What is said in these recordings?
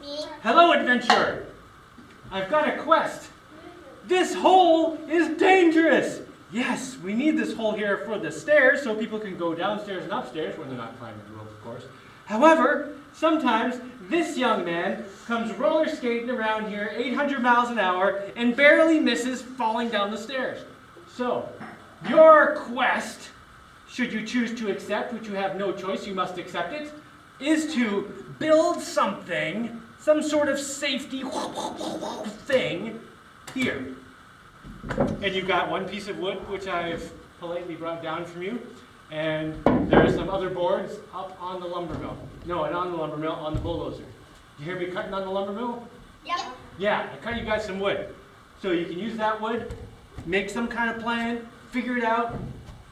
Me. Hello, adventurer. I've got a quest. This hole is dangerous. Yes, we need this hole here for the stairs so people can go downstairs and upstairs when they're not climbing the rope, of course. However, sometimes this young man comes roller skating around here 800 miles an hour and barely misses falling down the stairs. So, your quest, should you choose to accept, which you have no choice, you must accept it, is to build something, some sort of safety thing here. And you've got one piece of wood, which I've politely brought down from you, and there are some other boards up on the lumber mill. No, not on the lumber mill, on the bulldozer. You hear me cutting on the lumber mill? Yep. Yeah, I cut you guys some wood. So you can use that wood, make some kind of plan, figure it out.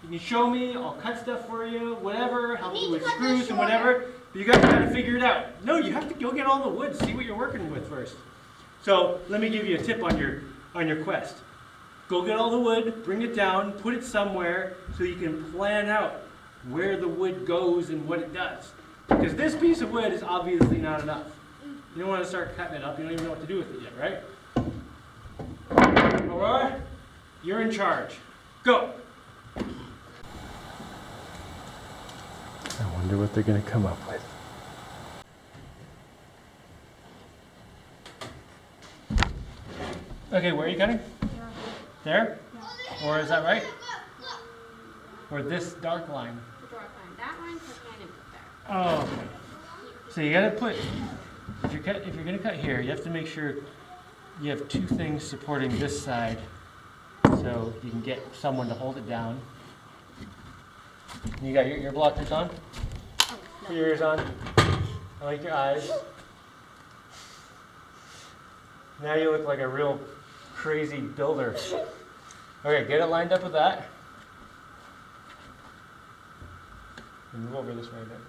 You can show me, I'll cut stuff for you, whatever, help you with screws and whatever. But you guys gotta figure it out. No, you have to go get all the wood, see what you're working with first. So let me give you a tip on your quest. Go get all the wood, bring it down, put it somewhere so you can plan out where the wood goes and what it does. Because this piece of wood is obviously not enough. You don't want to start cutting it up, you don't even know what to do with it yet, right? Aurora, you're in charge. Go! I wonder what they're going to come up with. Okay, where are you cutting? There? Yeah. Or is that right? Or this dark line? The dark line. That line put hand and put there. Oh, okay. So you gotta put, if you're gonna cut here, you have to make sure you have two things supporting this side so you can get someone to hold it down. You got your blockers on? Oh, no. Put your ears on. I like your eyes. Now you look like a real crazy builder. Okay, get it lined up with that. And move over this way a bit.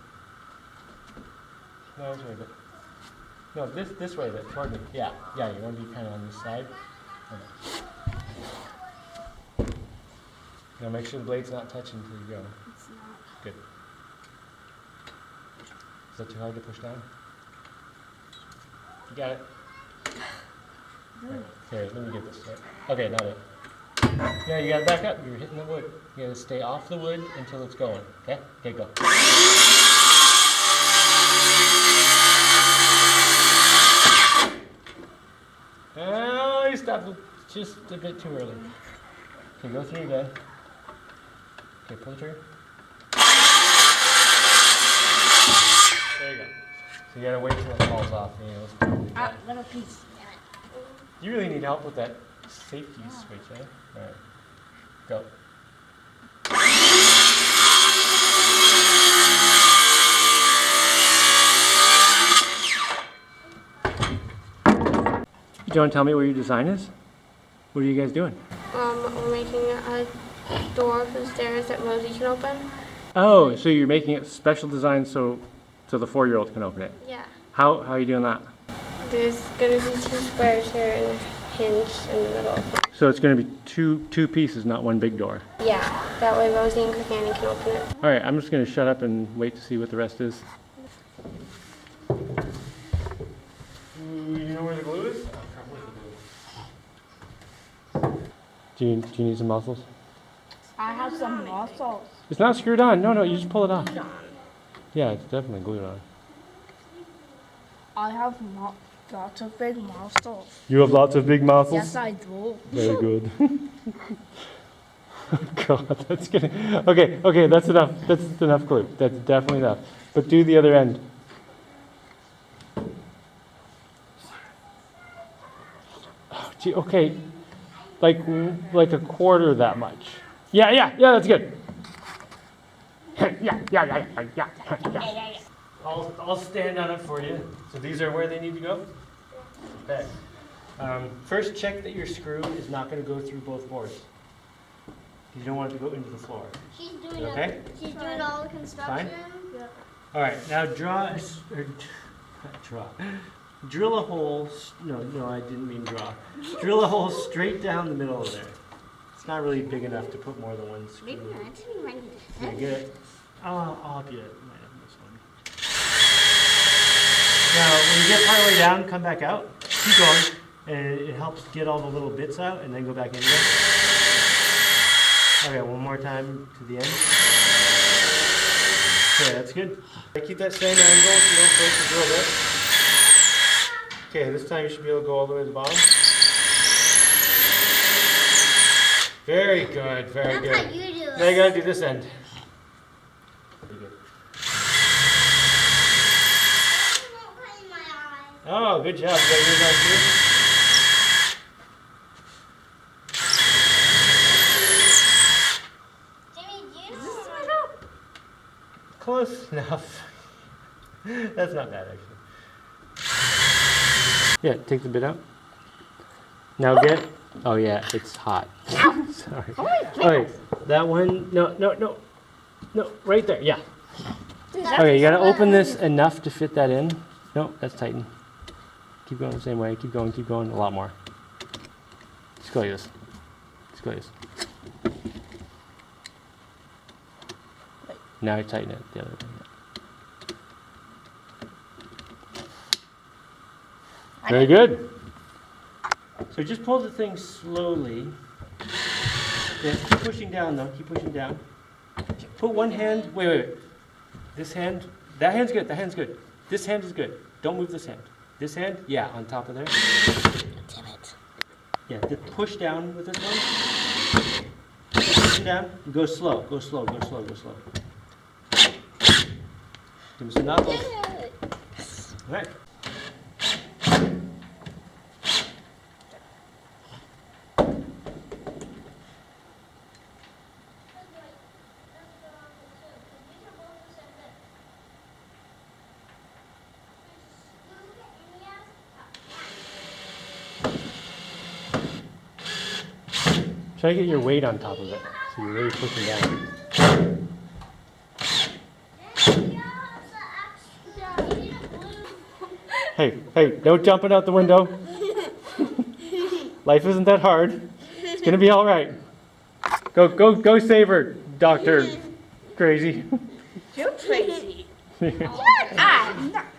No, this way a bit. No, this way a bit, toward me. Yeah, you want to be kind of on this side. Okay. Now make sure the blade's not touching until you go. It's not. Good. Is that too hard to push down? You got it? Okay, let me get this right. Okay, not it. Yeah, you gotta back up. You're hitting the wood. You gotta stay off the wood until it's going. Okay? Okay, go. Oh, you stopped just a bit too early. Okay, go through again. Okay, pull the trigger. There you go. So you gotta wait till it falls off. Little piece. You really need help with that safety switch, eh? Alright. Go. Do you want to tell me what your design is? What are you guys doing? We're making a door for the stairs that Rosie can open. Oh, so you're making it special design so the 4-year-old can open it. Yeah. How are you doing that? There's gonna be 2 squares here and a hinge in the middle. So it's going to be two pieces, not one big door. Yeah, that way Rosie and Christiane can open it. All right, I'm just going to shut up and wait to see what the rest is. You know where the glue is? Do you need some muscles? I have some muscles. It's not screwed on. No, you just pull it off. Yeah, it's definitely glued on. I have lots of big muscles. You have lots of big muscles? Yes, I do. Very good. Oh, God, that's good. Okay, that's enough. That's enough glue. That's definitely enough. But do the other end. Oh, gee, okay, like a quarter that much. Yeah, that's good. Yeah. I'll stand on it for you. So these are where they need to go? Okay. First, check that your screw is not going to go through both boards. You don't want it to go into the floor. She's doing okay? She's doing all the construction. Fine? Yeah. All right, now drill a hole. No, I didn't mean draw. Drill a hole straight down the middle of there. It's not really big enough to put more than one screw. Maybe not. It's even right here. Yeah, get it. I'll help you. Might have this one. Now, when you get part of the way down, come back out. Keep going. And it helps get all the little bits out and then go back in again. Okay, one more time to the end. Okay, that's good. Keep that same angle so you don't break the drill bit. Okay, this time you should be able to go all the way to the bottom. Very good, very good. That's how you do it. Now you gotta do this end. Pretty good. Oh, good job. You got yours on too? Close enough. That's not bad, actually. Yeah, take the bit out. Now get. Oh yeah, it's hot. Sorry. Okay, that one. No, no, no, no. Right there. Yeah. Okay, you gotta open this enough to fit that in. No, that's tighten. Keep going the same way. Keep going. Keep going. A lot more. Just go like this. Just go like this. Now you tighten it the other way. Very good. So just pull the thing slowly. Yeah, keep pushing down though. Keep pushing down. Put one hand. Wait, wait, wait. This hand. That hand's good. That hand's good. This hand is good. Don't move this hand. This hand, yeah, on top of there. Damn it. Yeah, push down with this one. Push down. Go slow. Go slow. Go slow. Go slow. Give me some knuckles. All right. Try to get your weight on top of it, so you're really pushing down. Hey, hey, no jumping out the window. Life isn't that hard. It's gonna be all right. Go save her, Dr. Crazy. You're crazy. All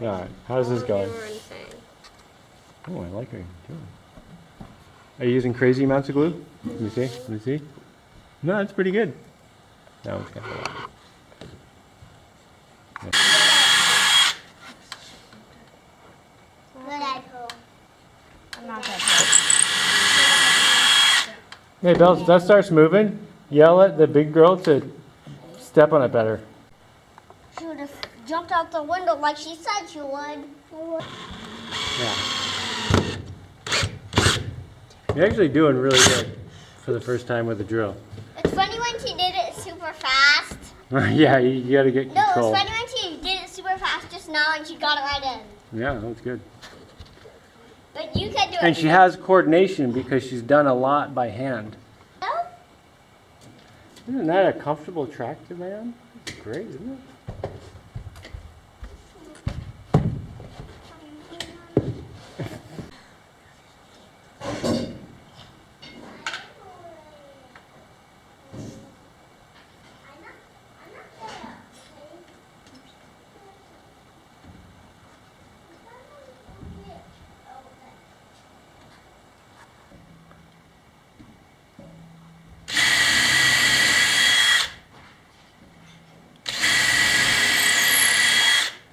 right, how's this going? Oh, I like what you're doing. Are you using crazy amounts of glue? Let me see. Let me see. No, that's pretty good. That one's got a lot. I'm not that Hey, Bells, if that starts moving, yell at the big girl to step on it better. She would have jumped out the window like she said she would. Yeah. You're actually doing really good for the first time with the drill. It's funny when she did it super fast. Yeah, you got to get No, control. it's funny when she did it super fast just now and she got it right in. Yeah, that's good. But you can do it. And she has coordination because she's done a lot by hand. No? Isn't that a comfortable track to lay on? It's great, isn't it?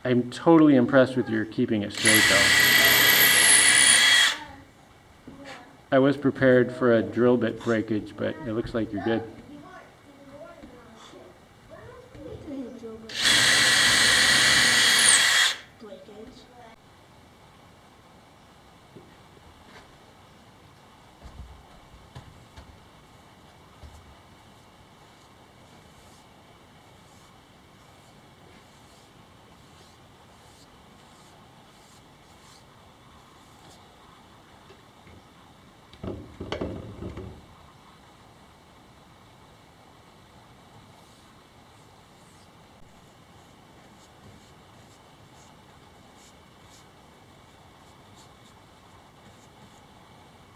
I'm totally impressed with your keeping it straight though. I was prepared for a drill bit breakage, but it looks like you're good.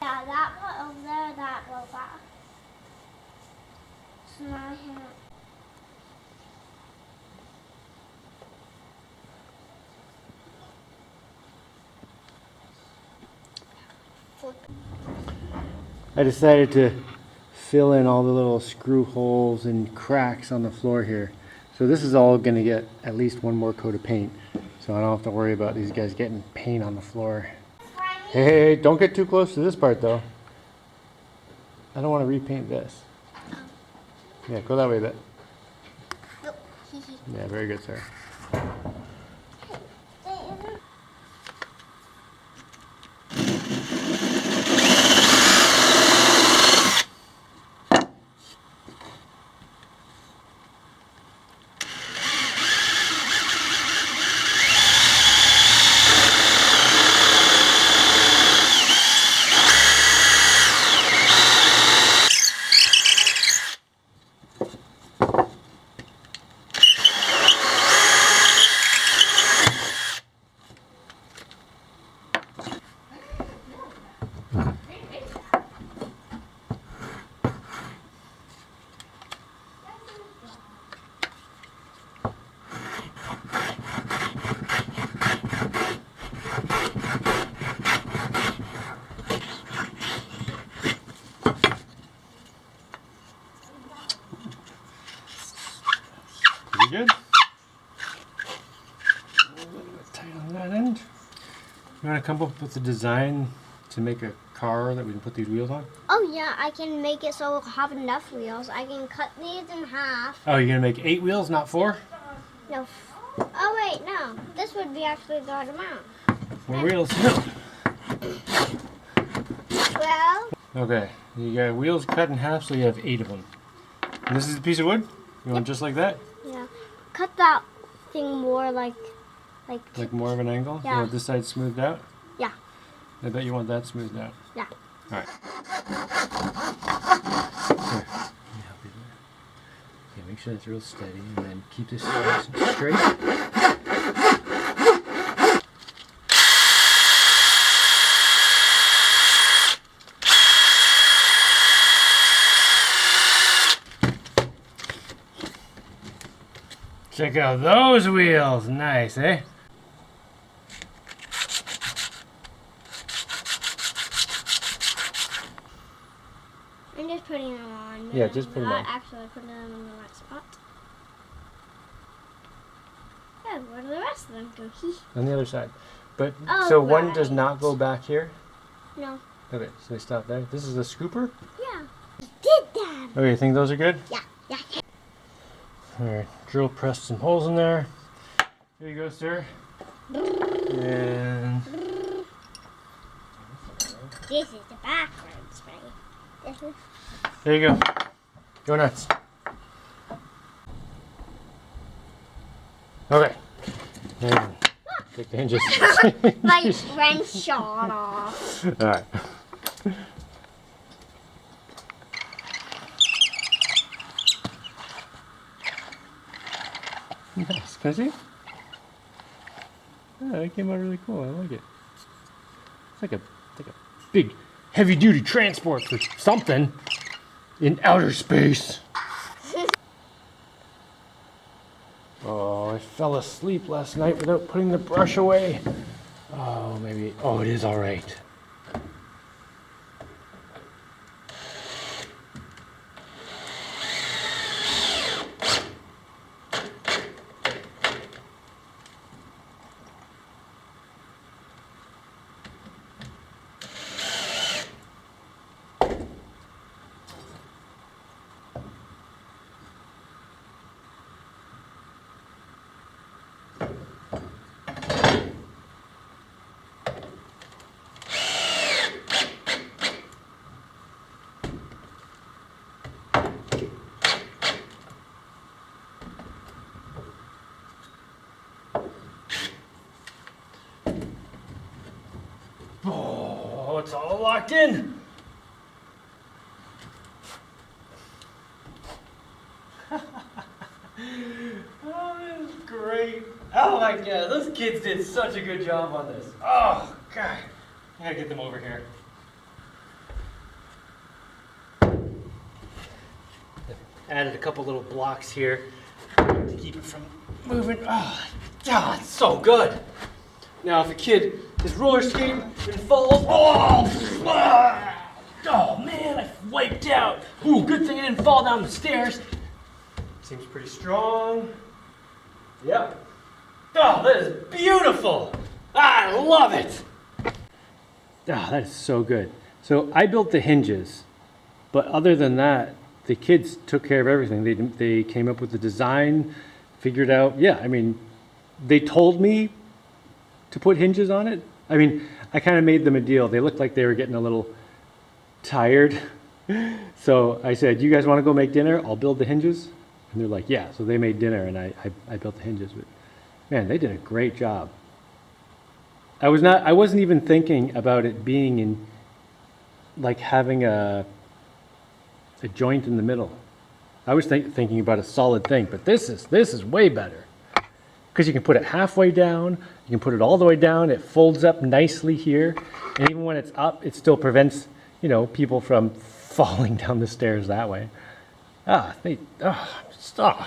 Yeah, that part over there, that robot. It's my hand. I decided to fill in all the little screw holes and cracks on the floor here. So this is all going to get at least one more coat of paint. So I don't have to worry about these guys getting paint on the floor. Hey, don't get too close to this part though. I don't want to repaint this. Yeah, go that way a bit. Yeah, very good, sir. Pretty good. A little bit tight on that end. You want to come up with a design to make a car that we can put these wheels on? Oh yeah, I can make it so we'll have enough wheels. I can cut these in half. Oh, you're going to make 8 wheels, not 4? No. Oh wait, no. This would be actually the right amount. 4 wheels. No. 12. Okay, you got wheels cut in half so you have 8 of them. And this is a piece of wood? You want just like that? Yeah. Cut that thing more like Like more of an angle? Yeah. You want this side smoothed out? Yeah. I bet you want that smoothed out. Yeah. Alright. Okay, make sure it's real steady and then keep this nice and straight. Check out those wheels. Nice, eh? I'm just putting them on. Yeah, just put them Not on. actually putting them in the right spot. Yeah, where do the rest of them go? On the other side. But Oh, so one right. does not go back here? No. Okay, so they stop there. This is a scooper? Yeah. Did that. Okay, you think those are good? Yeah. Yeah. Alright, drill press some holes in there. Here you go, sir. And This is the backwards way. This is. there you go. Go nuts. Okay. And take the hinges. My wrench shot off. Alright. Nice. Can I see? Yeah, that came out really cool. I like it. It's like a big heavy duty transport for something in outer space. Oh, I fell asleep last night without putting the brush away. Oh, maybe. Oh, it is all right. Oh, it's all locked in. Oh, this is great. Oh my god, those kids did such a good job on this. Oh, god. I gotta get them over here. Added a couple little blocks here to keep it from moving. Oh, God, it's so good. Now, if a kid is roller skating and falls. Oh man, I wiped out. Ooh, good thing I didn't fall down the stairs. Seems pretty strong. Yep. Oh, that is beautiful. I love it. Oh, that is so good. So I built the hinges, but other than that, the kids took care of everything. They came up with the design, figured out, yeah, I mean, they told me to put hinges on it. I mean, I kind of made them a deal. They looked like they were getting a little tired. So I said, you guys want to go make dinner? I'll build the hinges. And they're like, yeah. So they made dinner and I built the hinges. But man, they did a great job. I wasn't even thinking about it being in, like having a joint in the middle. I was thinking about a solid thing, but this is way better. Because you can put it halfway down, you can put it all the way down, it folds up nicely here, and even when it's up, it still prevents, you know, people from falling down the stairs that way. It's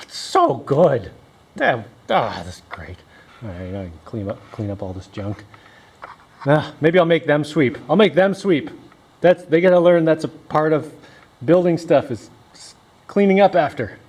so good. That's great. All right, I can clean up all this junk. Maybe I'll make them sweep. I'll make them sweep. They gotta learn that's a part of building stuff is cleaning up after.